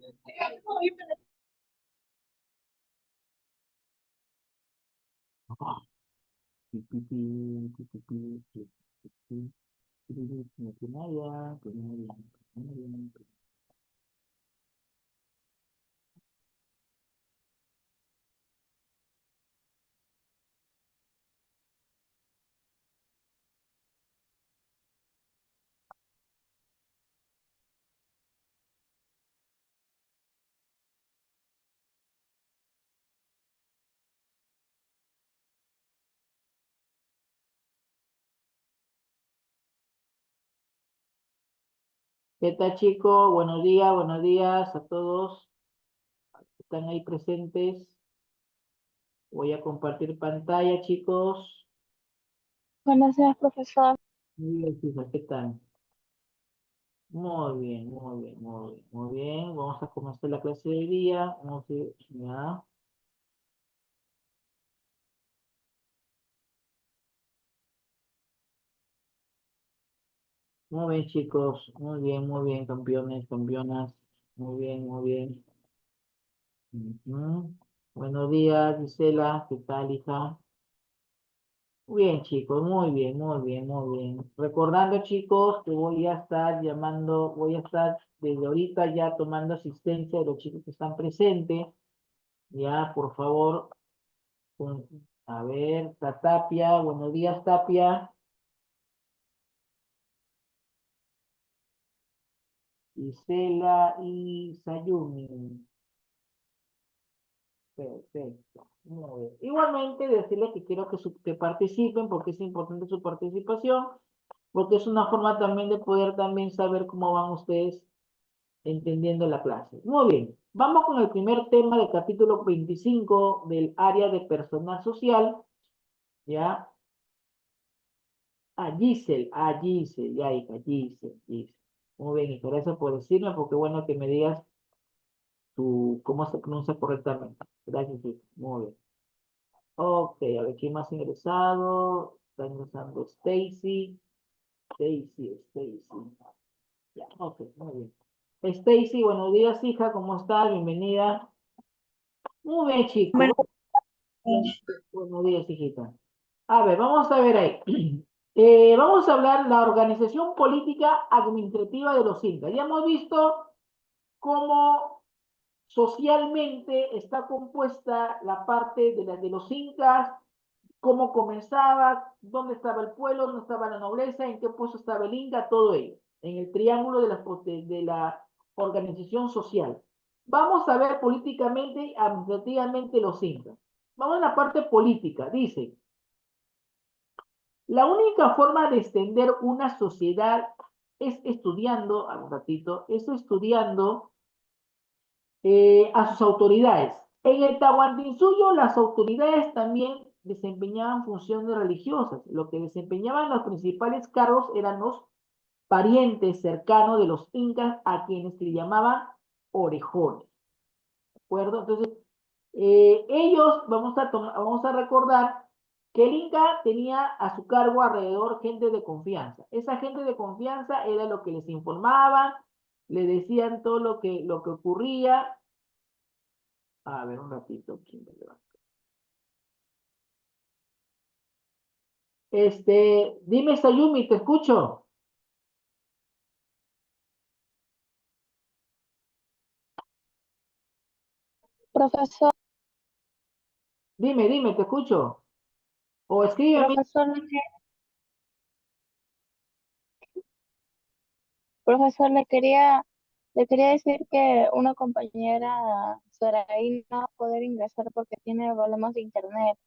Pi, pi, pi, pi, pi, pi, pi, pi, pi, pi, pi, pi, Pinaya, Pinaya, Pinaya. ¿Qué tal, chicos? Buenos días a todos que están ahí presentes. Voy a compartir pantalla, chicos. Buenos días, profesor. Muy bien, chicos, ¿qué tal? Muy bien, muy bien, muy bien, muy bien. Vamos a comenzar la clase de hoy día. Vamos a ir, ya. Muy bien, chicos. Muy bien, campeones, campeonas. Muy bien, muy bien. Ujú. Buenos días, Gisela. ¿Qué tal, hija? Muy bien, chicos. Muy bien, muy bien, muy bien. Recordando, chicos, que voy a estar llamando, voy a estar desde ahorita ya tomando asistencia de los chicos que están presentes. Ya, por favor. con- A ver, está Tapia. Buenos días, Tapia. Isela y Sayumi. Perfecto. Muy bien. Igualmente, decirles que quiero que participen porque es importante su participación, porque es una forma también de poder también saber cómo van ustedes entendiendo la clase. Muy bien. Vamos con el primer tema del capítulo 25 del área de personal social. ¿Ya? Giselle, ya hija, Giselle, Giselle. Muy bien, y gracias por decirme, porque bueno que me digas cómo se pronuncia correctamente. Gracias, hija. Muy bien. Ok, a ver, ¿quién más ha ingresado? Está ingresando Stacy. Stacy. Ya, ok, muy bien. Stacy, buenos días, hija, ¿cómo estás? Bienvenida. Muy bien, Bueno, chicos. Buenos días, hijita. A ver, vamos a ver ahí. Vamos a hablar de la organización política administrativa de los incas. Ya hemos visto cómo socialmente está compuesta la parte de los incas, cómo comenzaba, dónde estaba el pueblo, dónde estaba la nobleza, en qué puesto estaba el inca, todo ello, en el triángulo de la organización social. Vamos a ver políticamente y administrativamente los incas. Vamos a la parte política. Dice, la única forma de extender una sociedad es estudiando, un ratito, es estudiando a sus autoridades. En el Tahuantinsuyo, las autoridades también desempeñaban funciones religiosas. Lo que desempeñaban los principales cargos eran los parientes cercanos de los incas, a quienes se le llamaban orejones. ¿De acuerdo? Entonces, ellos, vamos a recordar que el Inca tenía a su cargo alrededor gente de confianza. Esa gente de confianza era lo que les informaban, le decían todo lo que ocurría. A ver, un ratito. ¿Quién me levanta? Dime, Sayumi, te escucho. profesor, Dime, te escucho. O escríbeme. profesor, profesor, le quería decir que una compañera Saraí no va a poder ingresar porque tiene problemas de internet.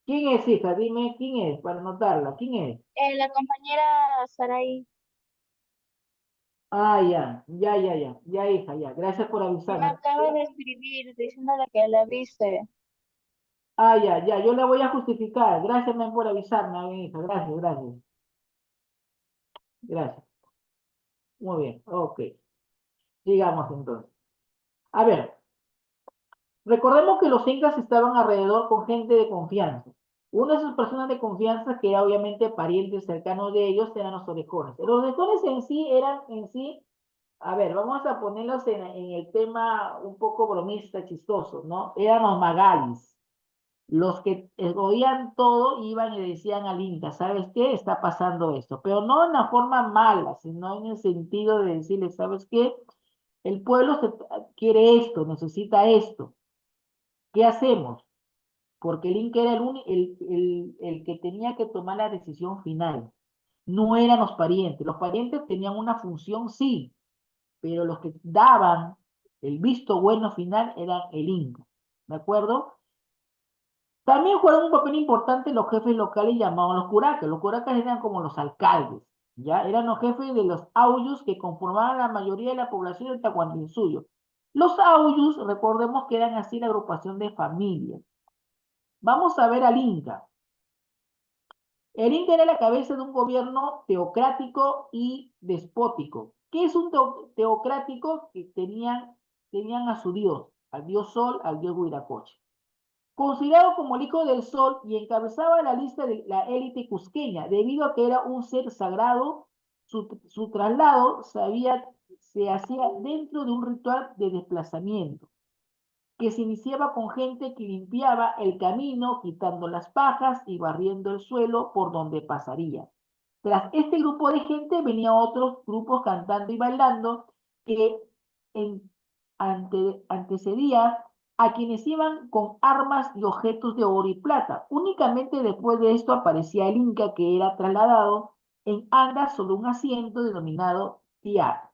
¿Quién es, hija? Dime quién es, para anotarla. ¿Quién es? La compañera Saraí Ah, ya, hija, ya. Gracias por me avisarme. acaba de escribir diciéndole que le avise. Ah, ya, yo le voy a justificar. Gracias, men, por avisarme, mi hija. Gracias. Muy bien, ok. Sigamos entonces. A ver, recordemos que los incas estaban alrededor con gente de confianza. Una de esas personas de confianza, que era obviamente parientes cercanos de ellos, eran los orejones. Los orejones en sí eran, A ver, vamos a ponerlos en el tema un poco bromista, chistoso, ¿no? Eran los magalis. Los que oían todo iban y decían al Inca, ¿sabes qué? Está pasando esto. Pero no en la forma mala, sino en el sentido de decirle, ¿sabes qué? El pueblo quiere esto, necesita esto. ¿Qué hacemos? Porque el Inca era el que tenía que tomar la decisión final. No eran los parientes. Los parientes tenían una función, sí, pero los que daban el visto bueno final eran el Inca. ¿De acuerdo? También juegan un papel importante los jefes locales llamados los curacas. Los curacas eran como los alcaldes, ¿ya? Eran los jefes de los auyus que conformaban la mayoría de la población del Tahuantinsuyo. Los auyus, recordemos que eran así la agrupación de familias. Vamos a ver al Inca. El Inca era la cabeza de un gobierno teocrático y despótico. ¿Qué es un teocrático? Que tenían a su dios, al dios Sol, al dios Huiracocha. Considerado como el hijo del sol y encabezaba la lista de la élite cusqueña, debido a que era un ser sagrado, su traslado se hacía dentro de un ritual de desplazamiento, que se iniciaba con gente que limpiaba el camino, quitando las pajas y barriendo el suelo por donde pasaría. Tras este grupo de gente venían otros grupos cantando y bailando que en, antecedía a quienes iban con armas y objetos de oro y plata. Únicamente después de esto aparecía el Inca, que era trasladado en andas sobre un asiento denominado tía.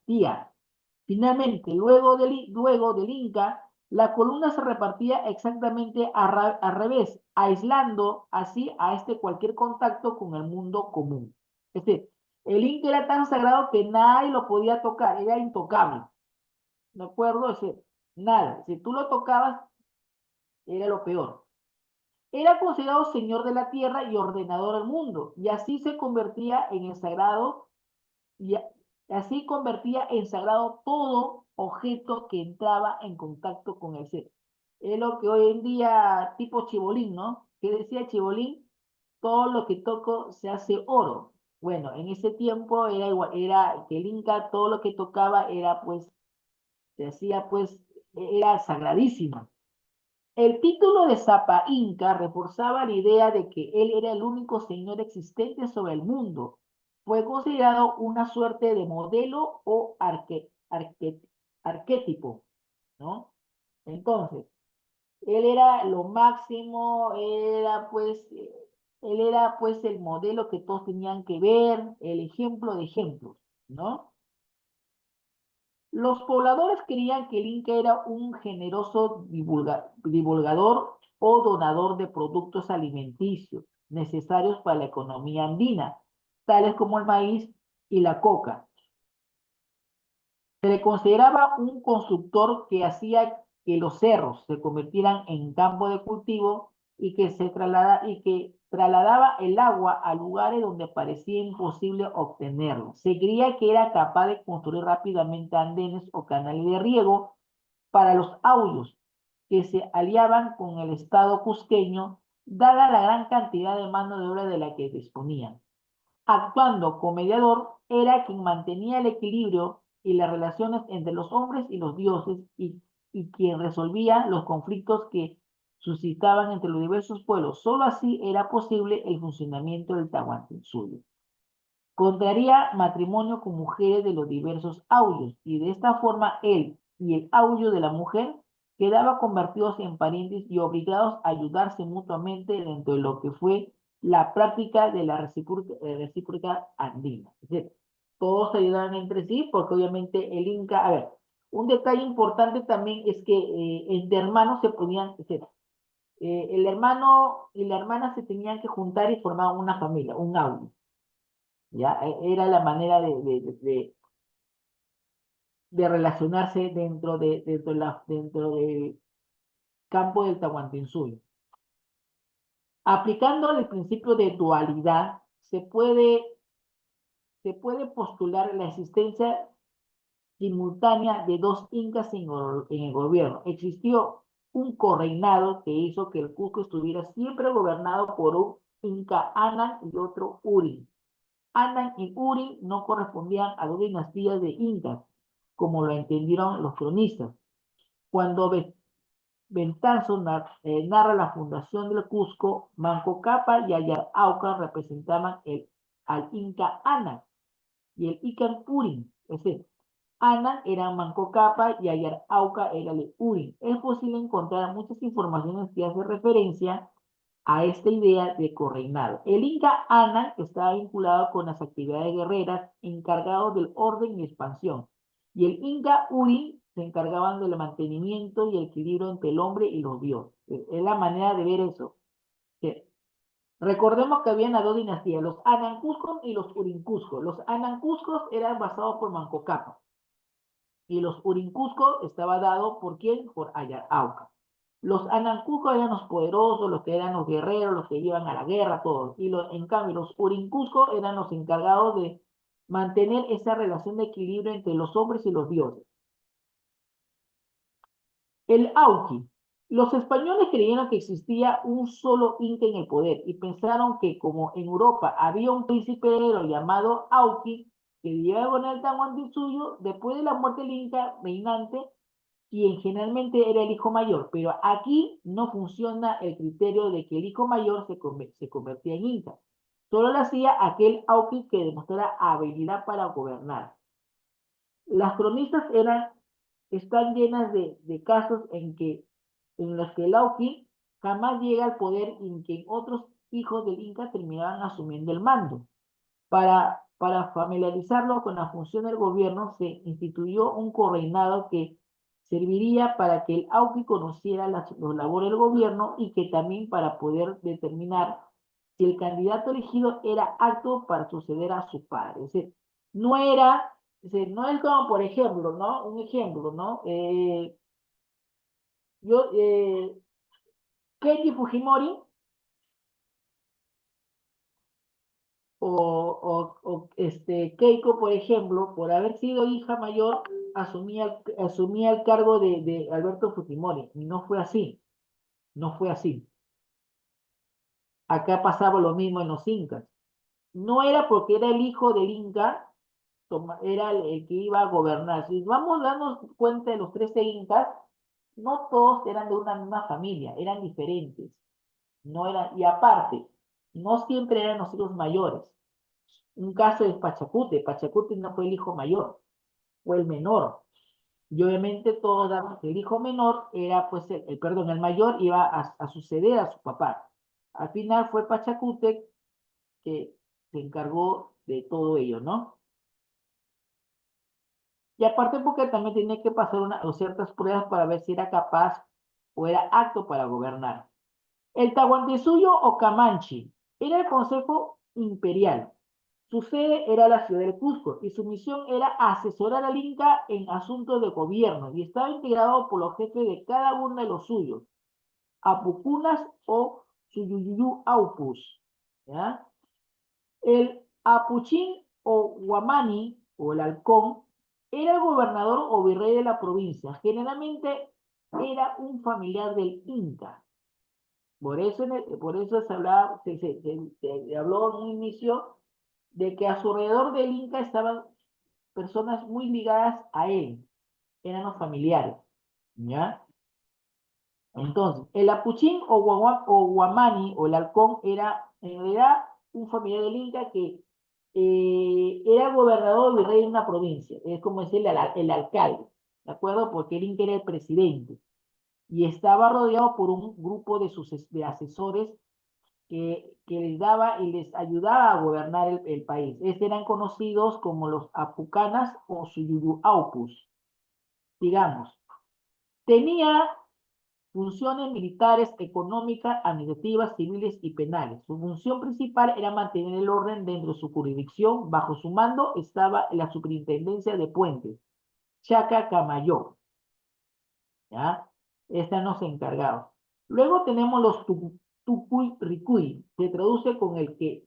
Finalmente, luego del Inca, la columna se repartía exactamente al revés, aislando así a este cualquier contacto con el mundo común. Es decir, el Inca era tan sagrado que nadie lo podía tocar, era intocable. ¿De acuerdo? Es decir, nada. Si tú lo tocabas, era lo peor. Era considerado señor de la tierra y ordenador del mundo, y así se convertía en el sagrado y así convertía en sagrado todo objeto que entraba en contacto con el ser. Es lo que hoy en día, tipo Chibolín, ¿no? ¿Qué decía Chibolín? Todo lo que toco se hace oro. Bueno, en ese tiempo era igual, era que el Inca todo lo que tocaba era pues, se hacía pues, era sagradísimo. El título de Zapa Inca reforzaba la idea de que él era el único señor existente sobre el mundo. Fue considerado una suerte de modelo o arquetipo, ¿no? Entonces, él era lo máximo, él era pues el modelo que todos tenían que ver, el ejemplo de ejemplos, ¿no? Los pobladores creían que el Inca era un generoso divulgador o donador de productos alimenticios necesarios para la economía andina, tales como el maíz y la coca. Se le consideraba un constructor que hacía que los cerros se convirtieran en campo de cultivo y que trasladaba el agua a lugares donde parecía imposible obtenerlo. Se creía que era capaz de construir rápidamente andenes o canales de riego para los aullos que se aliaban con el Estado cusqueño, dada la gran cantidad de mano de obra de la que disponían. Actuando como mediador, era quien mantenía el equilibrio y las relaciones entre los hombres y los dioses y quien resolvía los conflictos que suscitaban entre los diversos pueblos. Solo así era posible el funcionamiento del Tahuantinsuyo. Contraría matrimonio con mujeres de los diversos aullos y de esta forma él y el aullo de la mujer quedaban convertidos en parientes y obligados a ayudarse mutuamente dentro de lo que fue la práctica de la recíproca andina. Es decir, todos se ayudaban entre sí porque obviamente el Inca, a ver, un detalle importante también es que entre hermanos se podían, es decir, el hermano y la hermana se tenían que juntar y formar una familia, un aullo. ¿Ya? Era la manera de relacionarse dentro del campo del Tahuantinsuyo. Aplicando el principio de dualidad, se puede postular la existencia simultánea de dos incas en el gobierno. Existió un correinado que hizo que el Cusco estuviera siempre gobernado por un inca Anan y otro Uri. Anan y Uri no correspondían a dos dinastías de incas, como lo entendieron los cronistas. Cuando Betanzo narra la fundación del Cusco, Manco Cápac y Ayar representaban al Inca Ana y el Ican Purin. Es decir, Ana era Manco Cápac y Ayar era el Urin. Es posible encontrar muchas informaciones que hacen referencia a esta idea de correinado. El Inca Ana estaba vinculado con las actividades guerreras, encargado del orden y expansión. Y el Inca Urin se encargaban del mantenimiento y el equilibrio entre el hombre y los dioses. Es la manera de ver eso. Sí. Recordemos que habían las dos dinastías, los Anancuscos y los Urincuscos. Los Anancuscos eran basados por Manco Cápac y los Urincuscos estaba dado por quién? Por Ayar Auca. Los Anancuscos eran los poderosos, los que eran los guerreros, los que iban a la guerra, todos. Y en cambio, los Urincuscos eran los encargados de mantener esa relación de equilibrio entre los hombres y los dioses. El Auqui. Los españoles creyeron que existía un solo inca en el poder y pensaron que como en Europa había un príncipe heredero llamado Auqui, que vivía con el Tahuantinsuyo, después de la muerte del inca reinante, quien generalmente era el hijo mayor, pero aquí no funciona el criterio de que el hijo mayor se convertía en inca. Solo lo hacía aquel Auqui que demostrara habilidad para gobernar. Las cronistas están llenas de casos en los que el Auqui jamás llega al poder y en que otros hijos del Inca terminaban asumiendo el mando. Para familiarizarlo con la función del gobierno, se instituyó un correinado que serviría para que el Auqui conociera los labores del gobierno y que también para poder determinar si el candidato elegido era apto para suceder a su padre. Es decir, no era, es decir, no es como, por ejemplo, ¿no? Un ejemplo, ¿no? Yo, Keiki Fujimori Keiko, por ejemplo, por haber sido hija mayor, asumía el cargo de Alberto Fujimori. Y no fue así, no fue así. Acá pasaba lo mismo en los incas. No era porque era el hijo del inca, era el que iba a gobernar. Si vamos a darnos cuenta de los 13 incas, no todos eran de una misma familia, eran diferentes. No eran, y aparte, no siempre eran los hijos mayores. Un caso es Pachacute. Pachacute no fue el hijo mayor, fue el menor. Y obviamente todos daban que el hijo menor era, pues, perdón, el mayor iba a suceder a su papá. Al final fue Pachacute que se encargó de todo ello, ¿no? Y aparte porque también tenía que pasar o ciertas pruebas para ver si era capaz o era apto para gobernar. El Tahuantinsuyo o Camanchi era el Consejo Imperial. Su sede era la ciudad de Cusco y su misión era asesorar al Inca en asuntos de gobierno y estaba integrado por los jefes de cada uno de los suyos, Apucunas o Suyuyuyu Aupus. ¿Ya? El Apuchín o Guamani o el Halcón era el gobernador o virrey de la provincia. Generalmente era un familiar del Inca. Por eso se habló en un inicio de que a su alrededor del Inca estaban personas muy ligadas a él, eran los familiares, ¿ya? Entonces, el Apuchín o Guamani o el Halcón era en realidad un familiar del Inca que era gobernador o virrey de una provincia, es como decirle el alcalde, ¿de acuerdo? Porque el Inca era el presidente y estaba rodeado por un grupo de asesores que les daba y les ayudaba a gobernar el país. Estos eran conocidos como los Apucanas o Suyuyuaupus, digamos. Tenía funciones militares, económicas, administrativas, civiles y penales. Su función principal era mantener el orden dentro de su jurisdicción. Bajo su mando estaba la superintendencia de puentes, Chaca Camayó. ¿Ya? Están los encargados. Luego tenemos los Tucuy Ricuy, que traduce con el que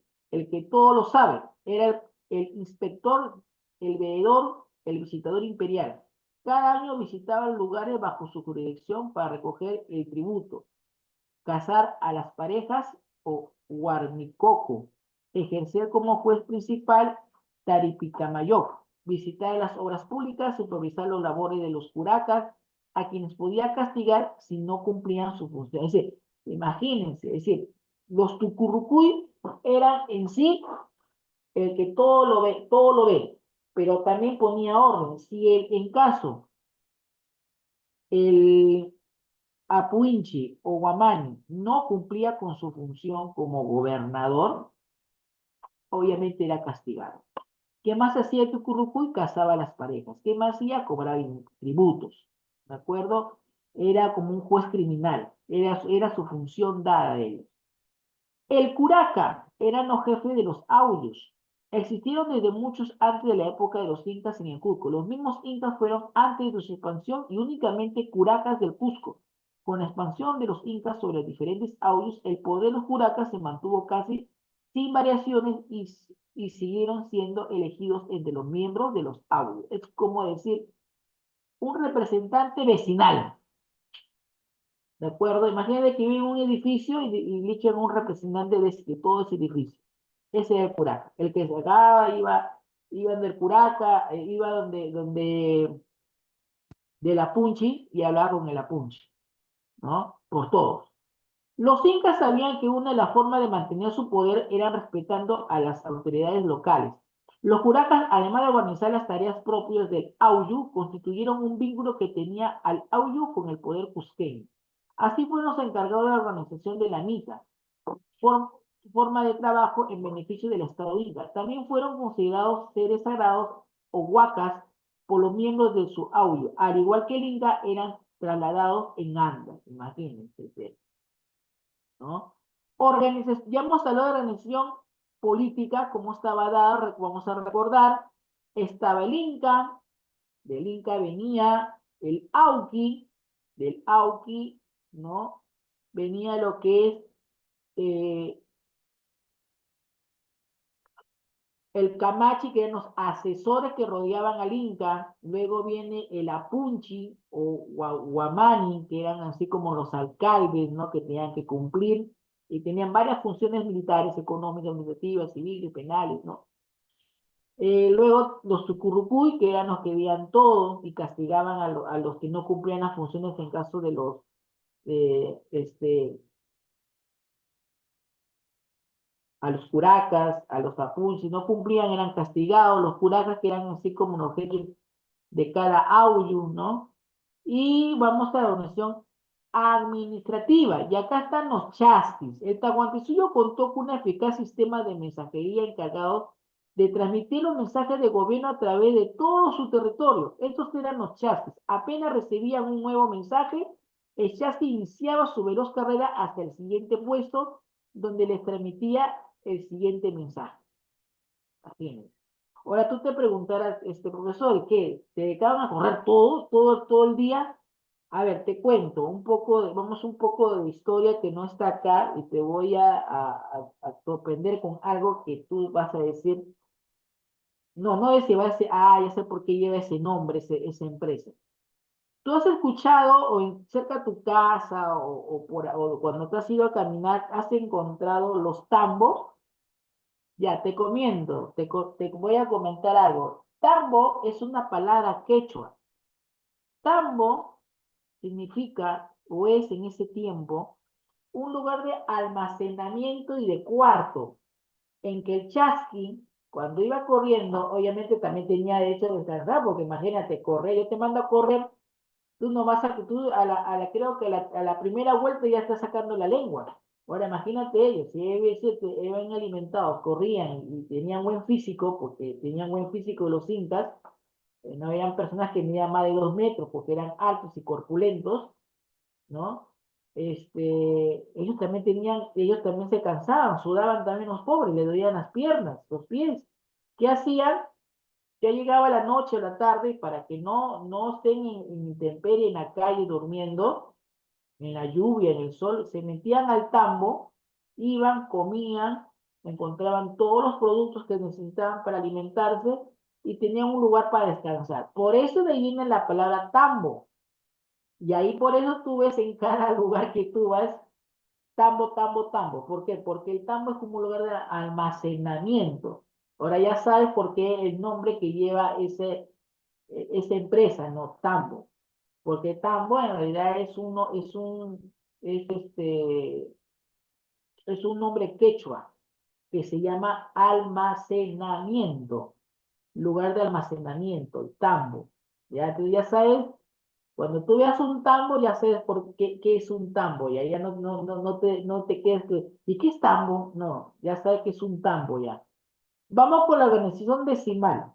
todo lo sabe. Era el inspector, el veedor, el visitador imperial. Cada año visitaban lugares bajo su jurisdicción para recoger el tributo, casar a las parejas o huarnicoco, ejercer como juez principal Taripicamayoc, visitar las obras públicas, supervisar los labores de los curacas, a quienes podía castigar si no cumplían su función. Es decir, imagínense, es decir, los tucurrucuy eran en sí el que todo lo ve, pero también ponía orden. Si en caso el Apuinchi o Guamani no cumplía con su función como gobernador, obviamente era castigado. ¿Qué más hacía el Tucurucuy? Casaba a las parejas. ¿Qué más hacía? Cobraba tributos. ¿De acuerdo? Era como un juez criminal. Era su función dada de ellos. El curaca eran los jefes de los aullos. Existieron desde muchos antes de la época de los incas en el Cusco. Los mismos incas fueron antes de su expansión y únicamente curacas del Cusco. Con la expansión de los incas sobre diferentes aullos, el poder de los curacas se mantuvo casi sin variaciones y siguieron siendo elegidos entre los miembros de los aullos. Es como decir un representante vecinal. ¿De acuerdo? Imagínate que vive en un edificio y eligen un representante de todo ese edificio. Ese es el curaca. El que se acaba, iba donde el curaca, iba de la punchi y hablaba con el apunchi, ¿no? Por todos. Los incas sabían que una de las formas de mantener su poder era respetando a las autoridades locales. Los curacas, además de organizar las tareas propias del auyu, constituyeron un vínculo que tenía al auyu con el poder cusqueño. Así fueron los encargados de la organización de la misa, forma de trabajo en beneficio del Estado Inca. También fueron considerados seres sagrados o huacas por los miembros de su auyu. Al igual que el Inca, eran trasladados en andas, imagínense, ¿no? Ya hemos hablado de organización política, cómo estaba dada, vamos a recordar, estaba el Inca, del Inca venía el Auqui, del Auqui, ¿no? Venía lo que es eh, el Camachi, que eran los asesores que rodeaban al Inca, luego viene el Apunchi o Guamani, que eran así como los alcaldes, ¿no? Que tenían que cumplir y tenían varias funciones militares, económicas, administrativas, civiles, penales, ¿no? Luego los Tucurucuy, que eran los que veían todo y castigaban a los que no cumplían las funciones en caso de los a los curacas, a los apuches, si no cumplían eran castigados, los curacas que eran así como los jefes de cada auyu, ¿no? Y vamos a la organización administrativa, y acá están los chasquis. El Tahuantinsuyo contó con un eficaz sistema de mensajería encargado de transmitir los mensajes de gobierno a través de todo su territorio. Estos eran los chasquis. Apenas recibían un nuevo mensaje, el chasqui iniciaba su veloz carrera hasta el siguiente puesto, donde les transmitía el siguiente mensaje. Así. Ahora tú te preguntarás, profesor, ¿qué? ¿Te dedicaban a correr todo el día? A ver, te cuento un poco, vamos un poco de historia que no está acá y te voy a sorprender con algo que tú vas a decir, no es que vas a decir, ya sé por qué lleva ese nombre, esa empresa. ¿Tú has escuchado o cerca de tu casa o cuando te has ido a caminar, has encontrado los tambos? Ya, te comiendo, te voy a comentar algo. Tambo es una palabra quechua. Tambo significa, o es en ese tiempo, un lugar de almacenamiento y de cuarto, en que el chasqui, cuando iba corriendo, obviamente también tenía derecho a descansar, porque imagínate, correr, yo te mando a correr, tú no vas a, tú creo que a la primera vuelta ya estás sacando la lengua. Ahora imagínate ellos, si ellos eran alimentados, corrían y tenían buen físico, porque tenían buen físico los incas, no eran personas que medían más de 2 metros, porque eran altos y corpulentos, ¿no? Ellos también se cansaban, sudaban también los pobres, le dolían las piernas, los pies. ¿Qué hacían? Ya llegaba la noche o la tarde para que no estén en intemperie en la calle durmiendo, en la lluvia, en el sol, se metían al tambo, iban, comían, encontraban todos los productos que necesitaban para alimentarse y tenían un lugar para descansar. Por eso de ahí viene la palabra tambo. Y ahí por eso tú ves en cada lugar que tú vas, tambo, tambo, tambo. ¿Por qué? Porque el tambo es como un lugar de almacenamiento. Ahora ya sabes por qué el nombre que lleva esa empresa, ¿no? Tambo. Porque Tambo en realidad es un nombre quechua que se llama almacenamiento, lugar de almacenamiento, el tambo. Ya, tú ya sabes, cuando tú veas un tambo, ya sabes qué es un tambo, y ahí ya no te quedes ¿y qué es tambo? No, ya sabes que es un tambo ya. Vamos por la organización decimal.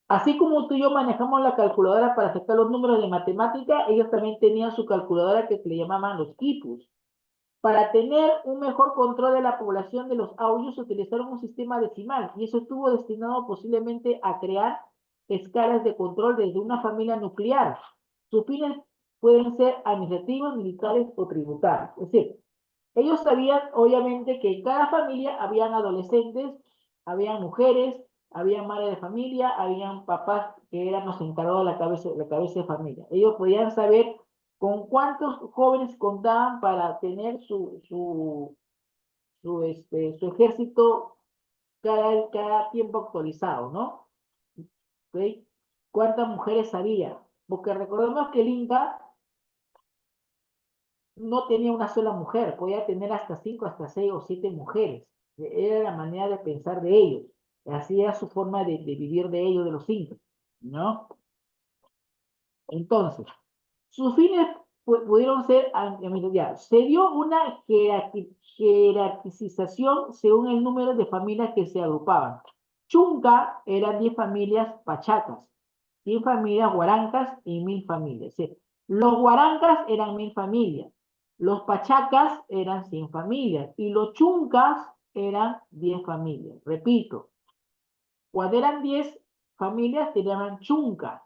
Así como tú y yo manejamos la calculadora para sacar los números de matemática, ellos también tenían su calculadora que se le llamaban los quipus. Para tener un mejor control de la población de los audios, utilizaron un sistema decimal y eso estuvo destinado posiblemente a crear escalas de control desde una familia nuclear. Sus fines pueden ser administrativos, militares o tributarios. Es decir, ellos sabían, obviamente, que en cada familia habían adolescentes, habían mujeres, habían madres de familia, habían papás que eran los encargados de la cabeza de familia. Ellos podían saber con cuántos jóvenes contaban para tener su ejército cada tiempo actualizado, ¿no? ¿Ok? ¿Cuántas mujeres había? Porque recordemos que el Inca no tenía una sola mujer, podía tener hasta 5, hasta 6 o 7 mujeres. Era la manera de pensar de ellos. Así era su forma de vivir de ellos, de los incas, ¿no? Entonces, sus fines pudieron ser, ya, se dio una jerarquización según el número de familias que se agrupaban. Chunca eran 10 familias pachacas, 100 familias guarancas y 1000 familias. ¿Sí? Los guarancas eran 1000 familias, los pachacas eran 100 familias y los chuncas eran 10 familias. Repito, cuando eran 10 familias se llaman chunca,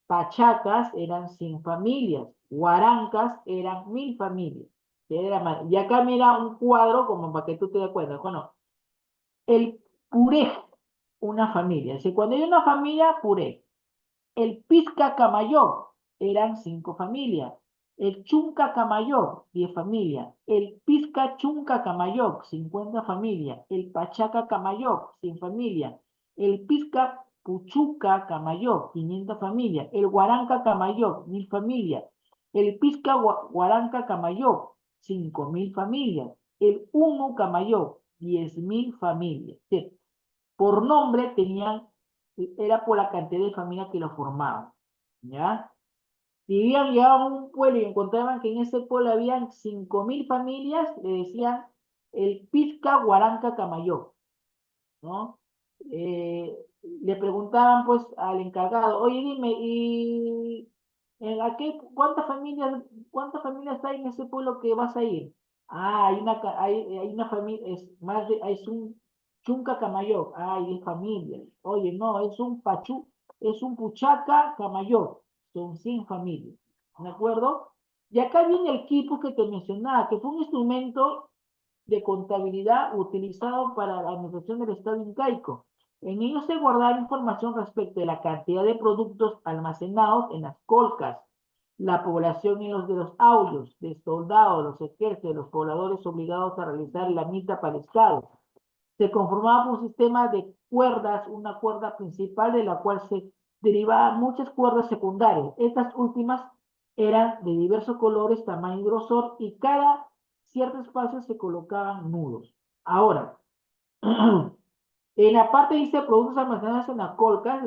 pachacas eran 100 familias, guarancas eran 1000 familias. Y acá mira un cuadro como para que tú te des cuenta. Bueno, el puré, una familia. Si cuando hay una familia, puré. El Pizca Camayor eran 5 familias. El Chunca Camayor, 10 familias. El Pizca Chunca Camayor, 50 familias. El Pachaca Camayor, 100 familias. El Pizca Puchuca Camayor, 500 familias. El Guaranca Camayor, 1000 familias. El Pizca Guaranca Camayor, 5000 familias. El Uno Camayor, 10.000 familias. Sí, por nombre era por la cantidad de familias que lo formaban, ¿ya? Si habían llegado a un pueblo y encontraban que en ese pueblo habían 5000 familias, le decían el Pizca Guaranca Camayo, ¿no? Le preguntaban pues al encargado, oye, dime, ¿y cuántas familias hay en ese pueblo que vas a ir? Ah, hay una familia, es un Chunca Camayo, hay 10 familias. Oye, no, es un Puchaca Camayo, son 100 familias, ¿de acuerdo? Y acá viene el quipu que te mencionaba, que fue un instrumento de contabilidad utilizado para la administración del Estado incaico. En ellos se guardaba información respecto de la cantidad de productos almacenados en las colcas, la población en los de los aulios, de soldados, los ejércitos, los pobladores obligados a realizar la mitad para el Estado. Se conformaba por un sistema de cuerdas, una cuerda principal de la cual se derivaban muchas cuerdas secundarias. Estas últimas eran de diversos colores, tamaño y grosor, y cada cierto espacio se colocaban nudos. Ahora, en la parte dice productos almacenados en las colcas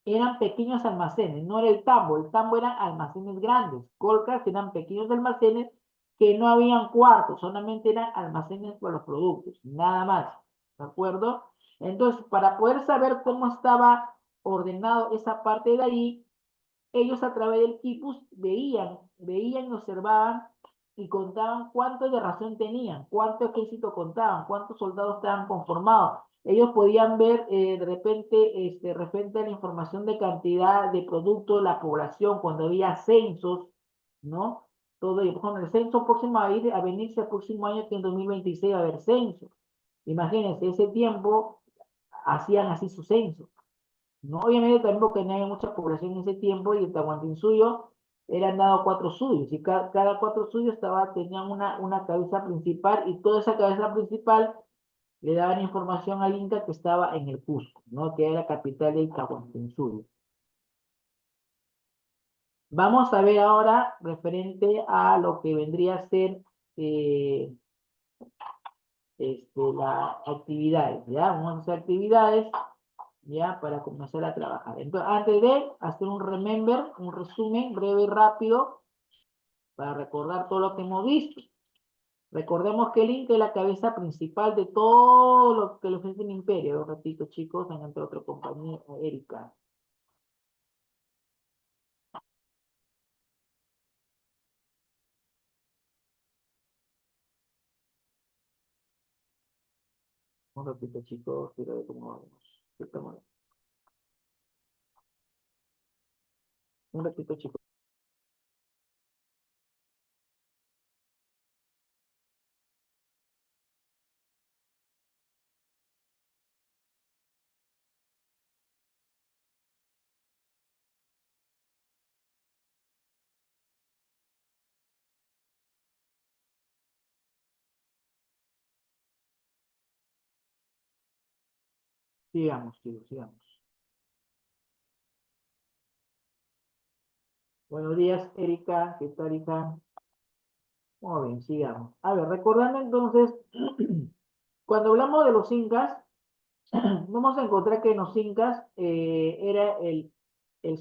eran pequeños almacenes, no era el tambo eran almacenes grandes, colcas eran pequeños almacenes que no habían cuartos, solamente eran almacenes para los productos, nada más, ¿de acuerdo? Entonces, para poder saber cómo estaba ordenado esa parte de ahí, ellos a través del quipus veían y observaban y contaban cuánto de ración tenían, cuánto ejército contaban, cuántos soldados estaban conformados. Ellos podían ver de repente la información de cantidad de productos, la población, cuando había censos, ¿no? Todo ello. Por ejemplo, el censo próximo a venirse el próximo año, que en 2026 va a haber censo. Imagínense, ese tiempo hacían así su censo. No, obviamente también porque no había mucha población en ese tiempo y el Tahuantinsuyo eran dado 4 suyos y cada 4 suyos tenían una cabeza principal y toda esa cabeza principal le daban información al Inca que estaba en el Cusco, ¿no? Que era la capital del Tahuantinsuyo. Vamos a ver ahora referente a lo que vendría a ser eh, las actividades, ¿ya? Vamos a hacer actividades, ¿ya? Para comenzar a trabajar. Entonces, antes de hacer un remember, un resumen breve y rápido, para recordar todo lo que hemos visto. Recordemos que el Inca es la cabeza principal de todo lo que le ofrece el imperio. Un ratito, chicos, entre otro compañero, Erika. Un ratito, chicos, quiero ver cómo vamos. Un ratito, chicos. Sigamos, chicos, sigamos. Buenos días, Erika. ¿Qué tal, Erika? Muy bien, sigamos. A ver, recordando entonces, cuando hablamos de los incas, vamos a encontrar que los incas era el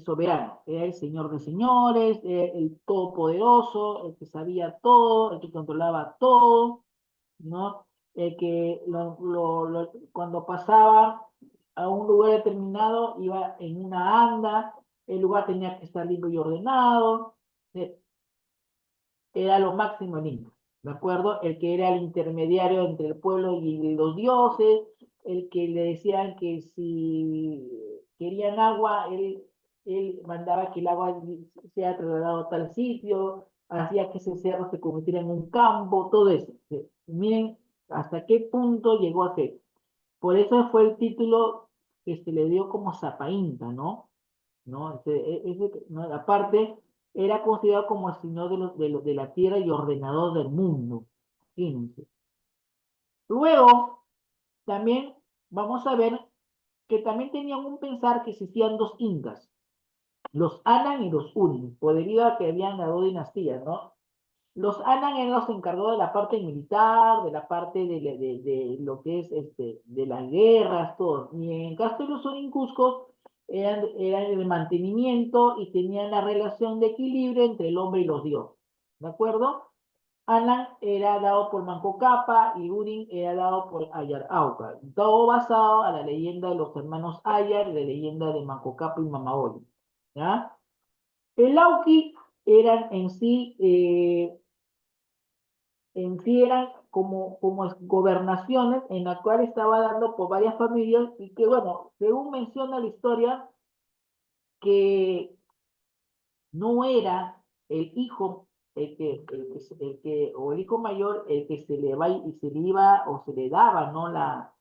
soberano, era el señor de señores, el todopoderoso, el que sabía todo, el que controlaba todo, ¿no? El que cuando pasaba a un lugar determinado iba en una anda, el lugar tenía que estar limpio y ordenado, era lo máximo en Inca, ¿de acuerdo? El que era el intermediario entre el pueblo y los dioses, el que le decían que si querían agua, él mandaba que el agua sea trasladado a tal sitio, hacía que ese cerro se convirtiera en un campo, todo eso. Miren hasta qué punto llegó a ser. Por eso fue el título que se le dio como Zapainta, ¿no? ¿No? ¿No? Aparte, era considerado como el señor de la tierra y ordenador del mundo. Fíjense. Luego, también vamos a ver que también tenían un pensar que existían dos incas, los Anan y los Urin, por debido a que habían las dos dinastías, ¿no? Los Anan eran los encargados de la parte militar, de la parte de lo que es de las guerras, todo. Y en el caso de los Orincuscos eran el mantenimiento y tenían la relación de equilibrio entre el hombre y los dioses. ¿De acuerdo? Anan era dado por Manco Cápac y Urin era dado por Ayar Auca. Todo basado a la leyenda de los hermanos Ayar y la leyenda de Manco Cápac y Mamaoli. ¿Ya? El Auqui eran en sí eran como gobernaciones en la cual estaba dando por varias familias y que, bueno, según menciona la historia, que no era el hijo o el hijo mayor el que se le va y se le iba o se le daba, ¿no? A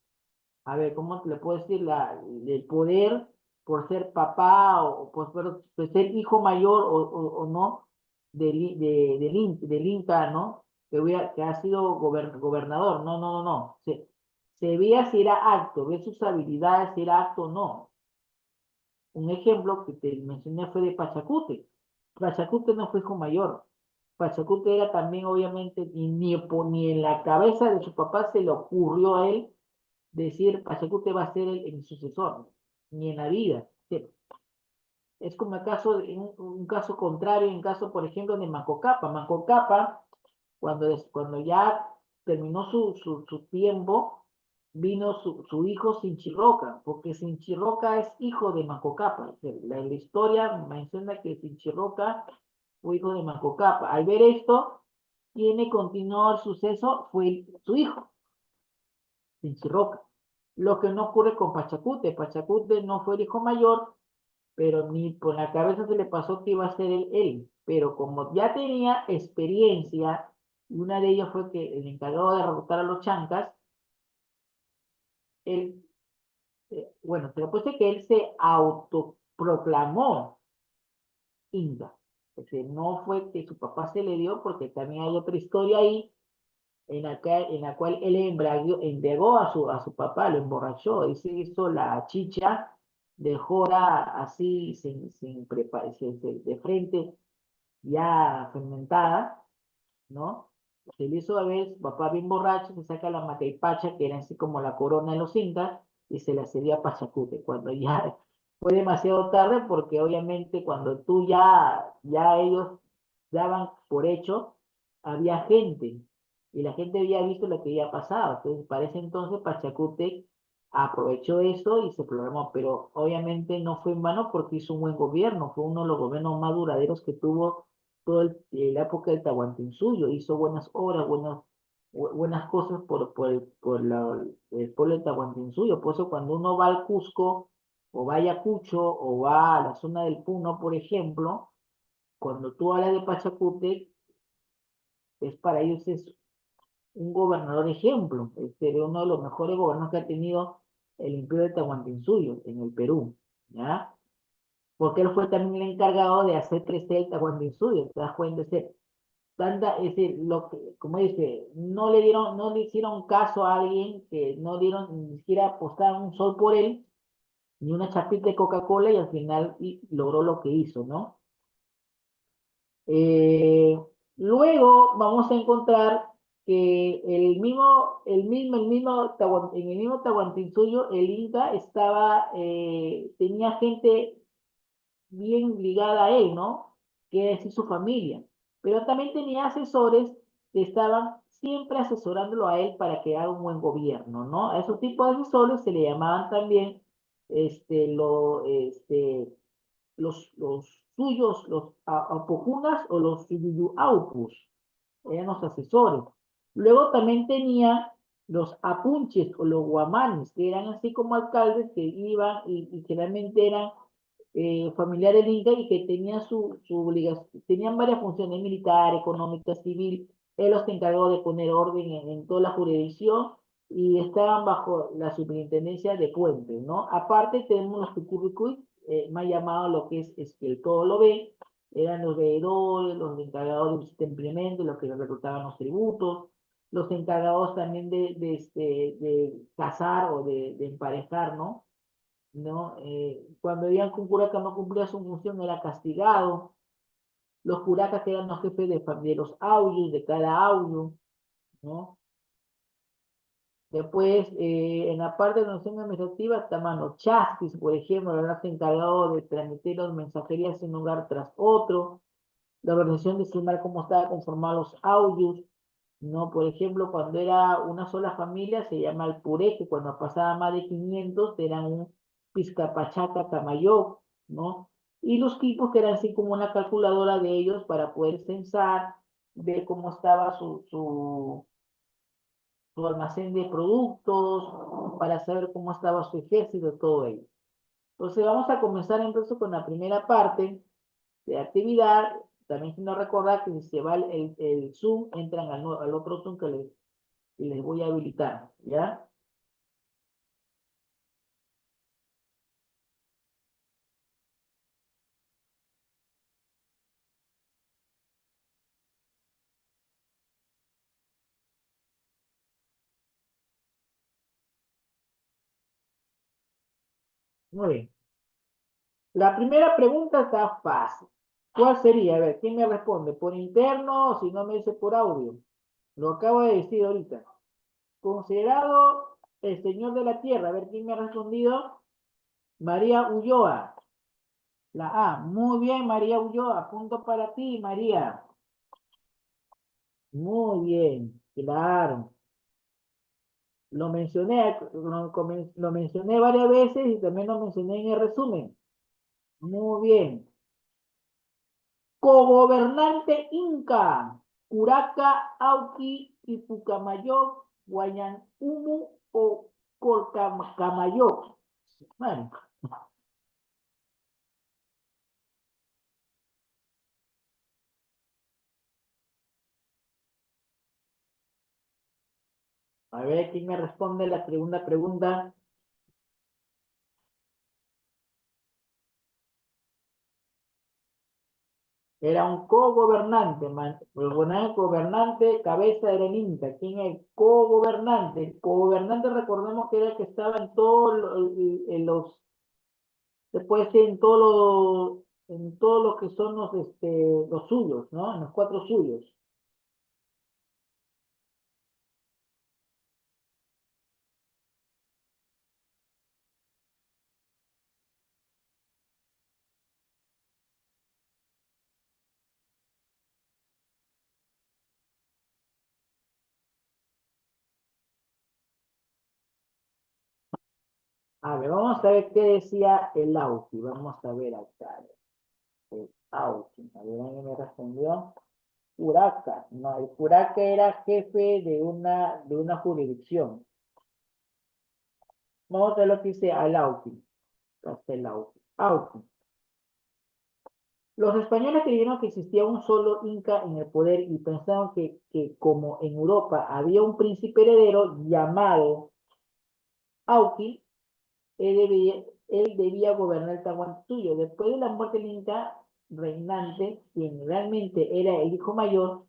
ver, ¿cómo te le puedo decir? El poder por ser papá o por ser hijo mayor o no del Inca, ¿no? Que ha sido gobernador. No, no, no, no. Se veía si era acto, ve sus habilidades, si era acto o no. Un ejemplo que te mencioné fue de Pachacute. Pachacute no fue hijo mayor. Pachacute era también, obviamente, ni en la cabeza de su papá se le ocurrió a él decir Pachacute va a ser el sucesor, ni en la vida. Sí. Es como el caso, un caso contrario, en caso, por ejemplo, de Manco Cápac. Manco Cápac, cuando ya terminó su tiempo, vino su hijo Sinchirroca, porque Sinchirroca es hijo de Manco Cápac. La historia menciona que Sinchirroca fue hijo de Manco Cápac. Al ver esto, quien continuó el suceso fue su hijo, Sinchirroca. Lo que no ocurre con Pachacute. Pachacute no fue el hijo mayor, pero ni por la cabeza se le pasó que iba a ser él. Pero como ya tenía experiencia, y una de ellas fue que el encargado de derrotar a los chancas, él, bueno, pero pues que él se autoproclamó Inca. Porque no fue que su papá se le dio, porque también hay otra historia ahí, en la cual él embriagó a su papá, lo emborrachó, y se hizo la chicha de jora así, de frente, ya fermentada, ¿no? Se le hizo a ver, su papá bien borracho, se saca la macaipacha, que era así como la corona de los incas, y se la cedió a Pachacute, cuando ya fue demasiado tarde, porque obviamente cuando ya ellos daban por hecho, había gente, y la gente había visto lo que había pasado. Entonces, para ese entonces, Pachacute aprovechó eso y se programó, pero obviamente no fue en vano porque hizo un buen gobierno, fue uno de los gobiernos más duraderos que tuvo toda la época del Tahuantinsuyo, hizo buenas obras, buenas cosas el pueblo de Tahuantinsuyo. Por eso cuando uno va al Cusco, o va a Ayacucho, o va a la zona del Puno, por ejemplo, cuando tú hablas de Pachacútec, es para ellos es un gobernador ejemplo, uno de los mejores gobernadores que ha tenido el imperio de Tahuantinsuyo en el Perú, ¿ya? Porque él fue también el encargado de hacer crecer el Tahuantinsuyo, te das cuenta, como dice, no le hicieron caso a alguien que no dieron ni siquiera apostar un sol por él, ni una chapita de Coca-Cola, y al final logró lo que hizo, ¿no? Eh, Luego vamos a encontrar que en el mismo Tahuantinsuyo, el Inca tenía gente bien ligada a él, ¿no? Que es decir, su familia. Pero también tenía asesores que estaban siempre asesorándolo a él para que haga un buen gobierno, ¿no? A esos tipos de asesores se le llamaban también este, lo, este, los suyos, los apocunas o los suyuyuaupus, eran los asesores. Luego también tenía los apunches o los guamanes, que eran así como alcaldes que iban y generalmente eran familiares del Inca y que tenían su obligación, tenían varias funciones militar, económica, civil. Él los encargó de poner orden en toda la jurisdicción y estaban bajo la superintendencia de puentes, ¿no? Aparte tenemos los tucurricuy, más llamado lo que es que el todo lo ve, eran los veedores, los encargados del templemento, los que reclutaban los tributos, los encargados también de casar o de emparejar, ¿no? ¿No? Cuando veían que un curaca no cumplía su función, era castigado. Los curacas que eran los jefes de los auyos, de cada auyo, ¿no? Después, en la parte de la organización administrativa, estaban los chasquis, por ejemplo, eran los encargados de transmitir las mensajerías de un lugar tras otro. La organización decimal, cómo estaba conformado los auyos, ¿no? Por ejemplo, cuando era una sola familia, se llama el puré, que cuando pasaba más de 500 eran un pizcapachaca camayoc, ¿no? Y los tipos que eran así como una calculadora de ellos para poder censar, ver cómo estaba su almacén de productos, para saber cómo estaba su ejército, todo ello. Entonces vamos a comenzar entonces con la primera parte de actividad. También si no recordar que si se va el Zoom, entran al otro Zoom que les voy a habilitar, ¿ya? Muy bien. La primera pregunta está fácil. ¿Cuál sería? A ver, ¿quién me responde? ¿Por interno o si no me dice por audio? Lo acabo de decir ahorita. Considerado el señor de la tierra. A ver, ¿quién me ha respondido? María Ulloa. La A. Muy bien, María Ulloa. Punto para ti, María. Muy bien. Claro. Lo mencioné varias veces y también lo mencioné en el resumen. Muy bien. Cogobernante Inca, Curaca, Auqui y Pucamayoc, Guayanhumu o Colcamayoc. Bueno, a ver quién me responde la segunda pregunta. Era un cogobernante, el gobernante, cabeza era el Inca. ¿Quién es el cogobernante? El cogobernante, recordemos que era el que estaba en todos los, después en todo lo que son los suyos, ¿no? En los cuatro suyos. A ver, vamos a ver qué decía el Auti. Vamos a ver acá. El Auti. A ver, alguien me respondió. Curaca. No, el curaca era jefe de una jurisdicción. Vamos a ver lo que dice Alauti. Acá está el Auti. Auti. Los españoles creyeron que existía un solo Inca en el poder y pensaron que como en Europa había un príncipe heredero llamado Auti, él debía gobernar el Tahuantinsuyo. Después de la muerte del Inca reinante, quien realmente era el hijo mayor,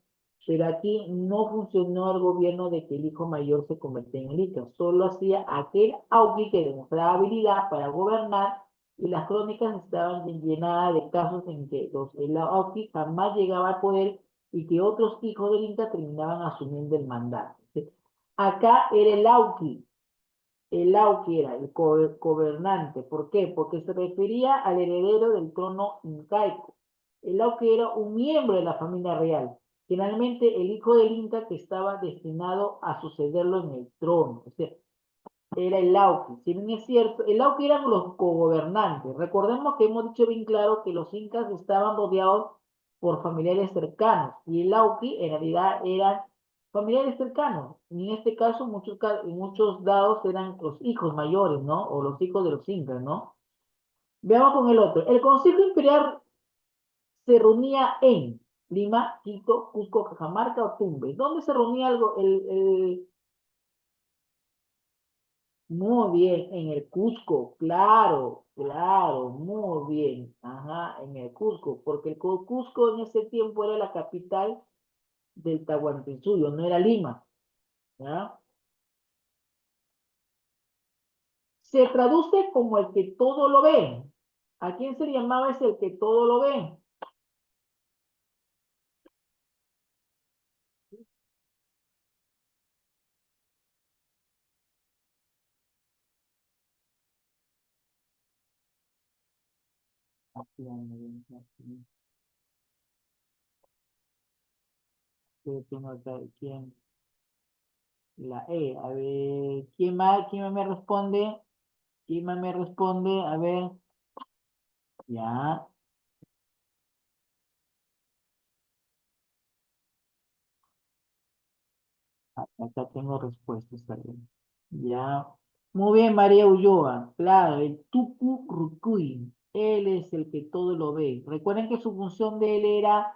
pero aquí no funcionó el gobierno de que el hijo mayor se convirtiera en el Inca. Solo hacía aquel Auqui que demostraba habilidad para gobernar y las crónicas estaban llenadas de casos en que el Auqui jamás llegaba al poder y que otros hijos del Inca terminaban asumiendo el mandato. ¿Sí? Acá era el Auqui era el gobernante. ¿Por qué? Porque se refería al heredero del trono incaico. El Auqui era un miembro de la familia real, finalmente el hijo del Inca que estaba destinado a sucederlo en el trono. O sea, era el Auqui. Si bien es cierto, el Auqui eran los cogobernantes. Recordemos que hemos dicho bien claro que los incas estaban rodeados por familiares cercanos y el Auqui en realidad eran familiares cercanos. En este caso, en muchos dados eran los hijos mayores, ¿no? O los hijos de los incas, ¿no? Veamos con el otro. El Consejo Imperial se reunía en Lima, Quito, Cusco, Cajamarca o Tumbes. ¿Dónde se reunía algo? Muy bien, en el Cusco, claro, claro, muy bien. Ajá, en el Cusco, porque el Cusco en ese tiempo era la capital del Tahuantinsuyo, no era Lima. ¿Ya? Se traduce como el que todo lo ve. ¿A quién se llamaba ese el que todo lo ve? Aquí, tengo acá, ¿quién? La E. A ver, ¿quién más me responde? ¿Quién más me responde? A ver, ya, acá tengo respuestas también. Ya. Muy bien, María Ulloa. Claro, el Tucu Rucuy. Él es el que todo lo ve. Recuerden que su función de él era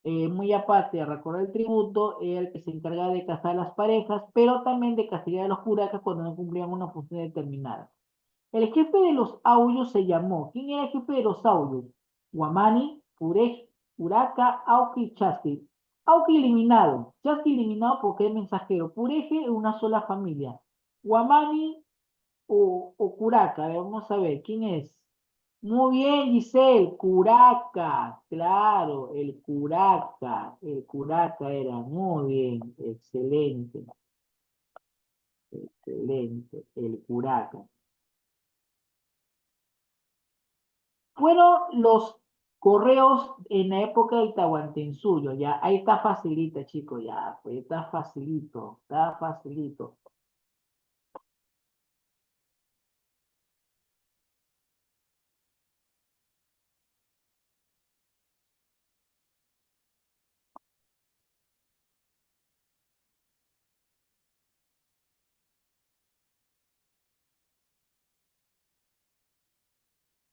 muy aparte de recordar el tributo, era el que se encargaba de cazar las parejas, pero también de castigar a los curacas cuando no cumplían una función determinada. El jefe de los aullos se llamó. ¿Quién era el jefe de los aullos? Guamani, Purej, Uraca, Auqui y Chasqui. Auqui eliminado. Chasqui eliminado porque es mensajero. Pureje es una sola familia. Guamani o Curaca. A ver, vamos a ver, ¿quién es? Muy bien, Giselle, Curaca, claro, el Curaca era, muy bien, excelente, excelente, el Curaca. Fueron los correos en la época del Tahuantinsuyo, ya, ahí está facilita, chicos, ya, pues está facilito, está facilito.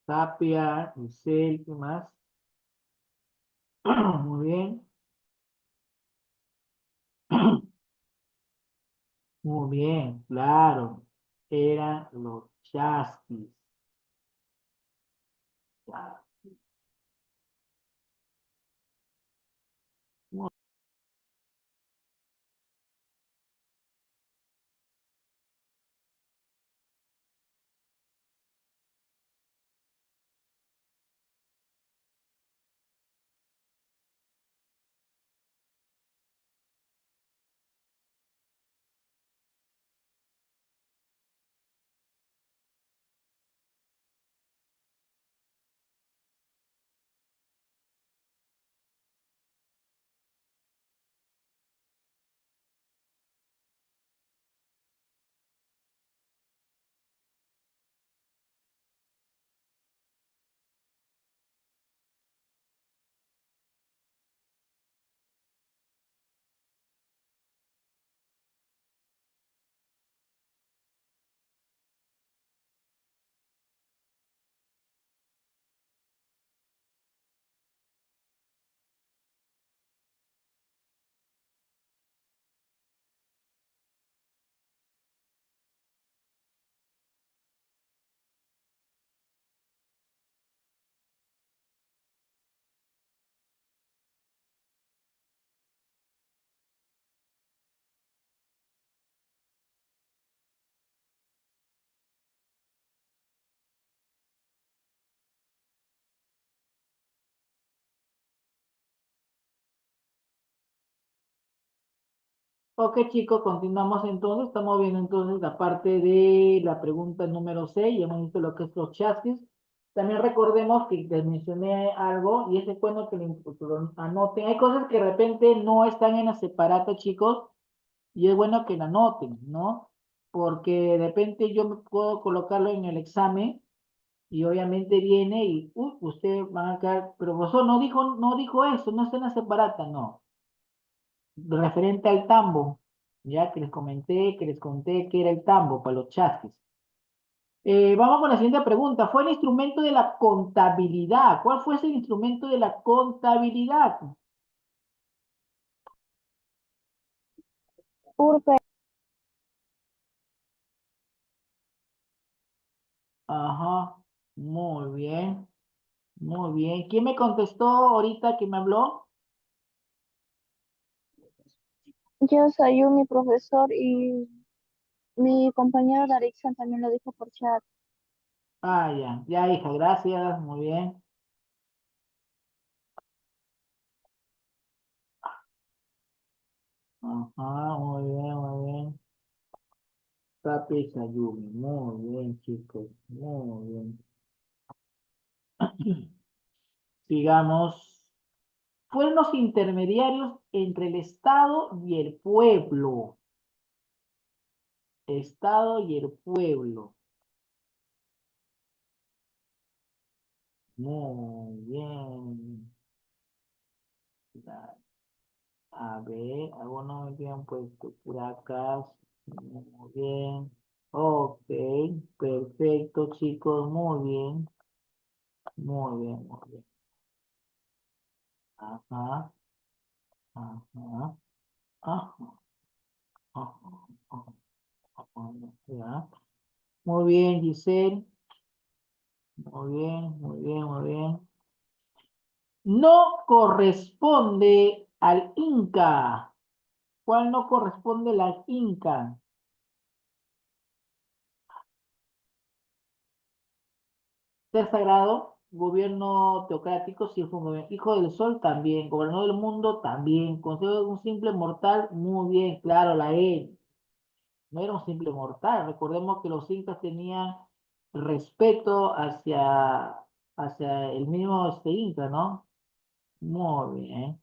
Tapia, Giselle, ¿qué más? Muy bien, muy bien, claro, eran los chasquis. Claro. Ok, chicos, continuamos entonces. Estamos viendo entonces la parte de la pregunta número 6. Ya hemos visto lo que es los chasquis. También recordemos que les mencioné algo y es bueno que lo anoten. Hay cosas que de repente no están en la separata, chicos, y es bueno que la anoten, ¿no? Porque de repente yo me puedo colocarlo en el examen y obviamente viene y usted va a quedar, pero profesor no dijo eso, no está en la separata, no. Referente al tambo, ya que les comenté, que les conté que era el tambo para los chasquis. Vamos con la siguiente pregunta. ¿Fue el instrumento de la contabilidad? ¿Cuál fue ese instrumento de la contabilidad? Urbe, Ajá, muy bien, muy bien. ¿Quién me contestó ahorita que me habló? yo soy mi profesor y mi compañero Darixon también lo dijo por chat. Ah, ya, ya, hija, gracias, muy bien. Ajá, muy bien, muy bien. Papi Sayumi, muy bien, chicos, muy bien. Sigamos. Fueron los intermediarios entre el Estado y el pueblo. Estado y el pueblo. Muy bien. A ver, algunos me habían puesto por acá. Muy bien. Ok, perfecto, chicos. Muy bien. Muy bien, muy bien. Ajá, ajá, ajá, ajá, ajá, ajá, ya. Muy bien, Giselle. Muy bien, muy bien, muy bien. No corresponde al Inca. ¿Cuál no corresponde al Inca? Ser sagrado, gobierno teocrático, sí fue un gobierno. Hijo del sol también, gobernador del mundo también, consejo de un simple mortal, muy bien, claro, la E. No era un simple mortal. Recordemos que los incas tenían respeto hacia el mismo Inca, ¿no? Muy bien.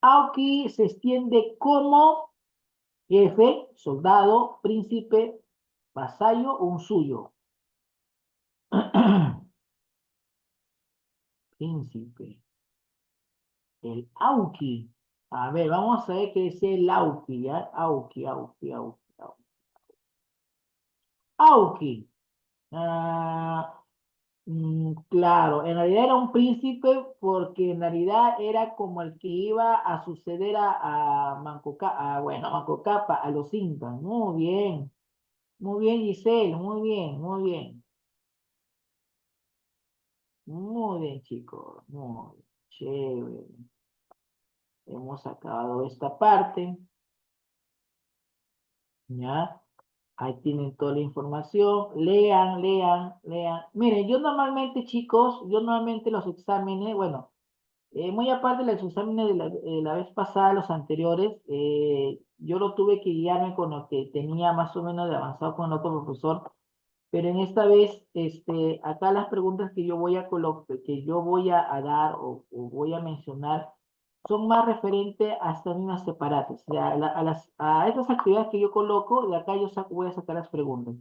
Auqui se extiende como jefe, soldado, príncipe, vasallo o un suyo. Príncipe. El Auqui. A ver, vamos a ver qué dice el Auqui, ¿ya? Auqui, Auqui, Auqui, Auqui. Auqui. Ah, claro, en realidad era un príncipe porque en realidad era como el que iba a suceder a bueno, a Manco Cápac, a los incas. Muy bien, Giselle, muy bien, muy bien. Muy bien, chicos, muy chévere. Hemos acabado esta parte, ¿ya? Ahí tienen toda la información. Lean, lean, lean. Miren, yo normalmente los exámenes, bueno, muy aparte de los exámenes de la vez pasada, los anteriores, yo lo tuve que guiarme con lo que tenía más o menos de avanzado con el otro profesor. Pero en esta vez, acá las preguntas que yo voy a dar o voy a mencionar son más referentes a estas mismas separatas. O sea, a estas actividades que yo coloco, de acá voy a sacar las preguntas.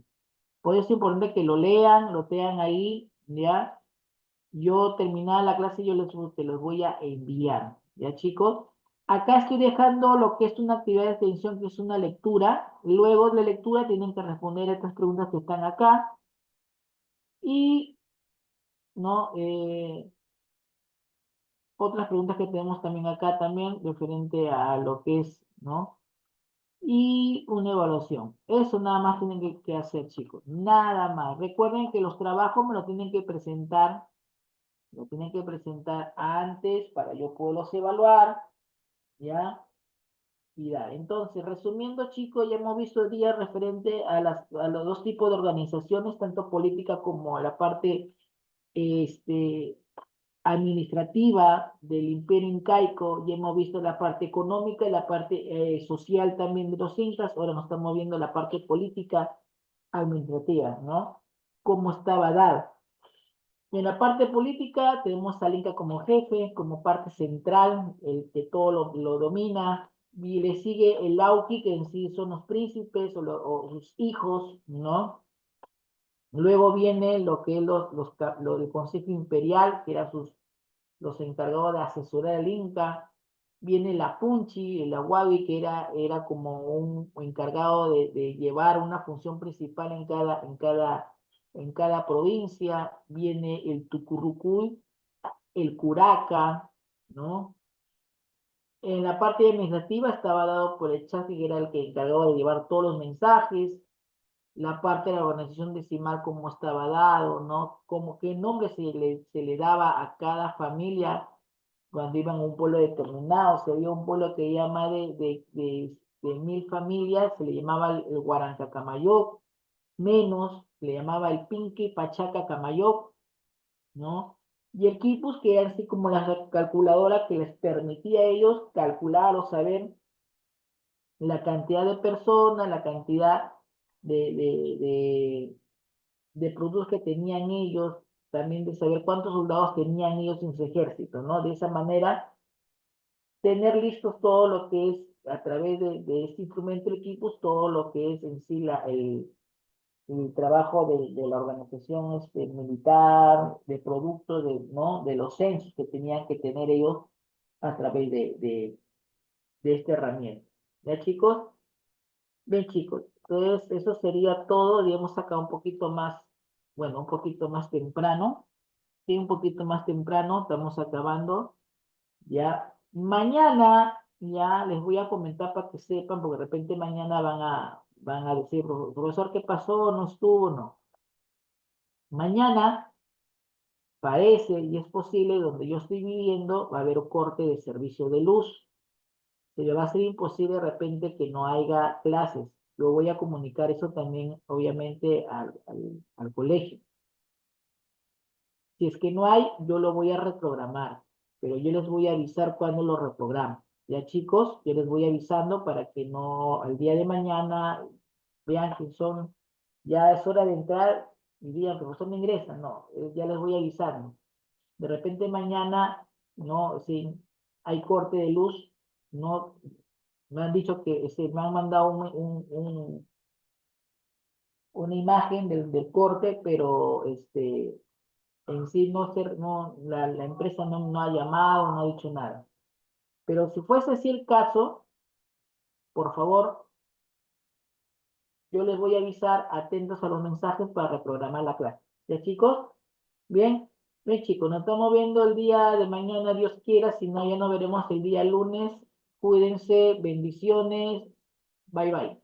Por eso es importante que lo lean, lo tengan ahí, ¿ya? Yo terminada la clase, te los voy a enviar, ¿ya, chicos? Acá estoy dejando lo que es una actividad de extensión, que es una lectura. Luego de la lectura tienen que responder a estas preguntas que están acá. Y, ¿no? Otras preguntas que tenemos también acá también, referente a lo que es, ¿no? Y una evaluación. Eso nada más tienen que hacer, chicos. Nada más. Recuerden que los trabajos me lo tienen que presentar antes para yo poderlos evaluar, ¿ya? Y dar. Entonces, resumiendo, chicos, ya hemos visto el día referente a los dos tipos de organizaciones, tanto política como a la parte, este, administrativa del imperio incaico, ya hemos visto la parte económica y la parte social también de los incas, ahora nos estamos viendo la parte política administrativa, ¿no? Cómo estaba dada. En la parte política tenemos al Inca como jefe, como parte central, el que todo lo domina, y le sigue el Auqui, que en sí son los príncipes o sus hijos, ¿no? Luego viene lo que es lo del Consejo Imperial, que eran los encargados de asesorar al Inca. Viene la Punchi, el Aguavi, que era como un encargado de llevar una función principal en cada provincia. Viene el Tucurucuy, el Curaca, ¿no? En la parte administrativa estaba dado por el Chaki, que era el que encargaba de llevar todos los mensajes. La parte de la organización decimal, cómo estaba dado, ¿no? Como qué nombre se le daba a cada familia cuando iban a un pueblo determinado. Si había un pueblo que llama de 1000 familias, se le llamaba el Guarancacamayoc, menos, le llamaba el Pinque Pachaca Camayoc, ¿no? Y el Quipus, que era así como la calculadora que les permitía a ellos calcular o saber la cantidad de personas, la cantidad de, de, de, de productos que tenían ellos, también de saber cuántos soldados tenían ellos en su ejército, ¿no? De esa manera, tener listos todo lo que es, a través de este instrumento el Quipus, todo lo que es en sí el trabajo de la organización militar, de productos, ¿no? De los censos que tenían que tener ellos a través de esta herramienta. ¿Ya, chicos? Bien, chicos, entonces eso sería todo. Digamos acá un poquito más, bueno, un poquito más temprano. Sí, un poquito más temprano, estamos acabando. Ya, mañana ya les voy a comentar para que sepan, porque de repente mañana van a decir, profesor, ¿qué pasó? ¿No estuvo? No. Mañana parece y es posible, donde yo estoy viviendo, va a haber un corte de servicio de luz. Se le va a ser imposible de repente que no haya clases. Yo voy a comunicar eso también, obviamente, al colegio. Si es que no hay, yo lo voy a reprogramar, pero yo les voy a avisar cuando lo reprogramo. Ya, chicos, yo les voy avisando para que no, al día de mañana, vean que ya es hora de entrar y digan, profesor, no ingresa. No, ya les voy avisando. De repente mañana, no, si hay corte de luz, no, me han dicho que me han mandado una imagen del corte, pero en sí no, la empresa no ha llamado, no ha dicho nada. Pero si fuese así el caso, por favor, yo les voy a avisar, atentos a los mensajes para reprogramar la clase. ¿Ya, chicos? Bien, bien, chicos, nos estamos viendo el día de mañana, Dios quiera, si no, ya nos veremos el día lunes. Cuídense, bendiciones, bye bye.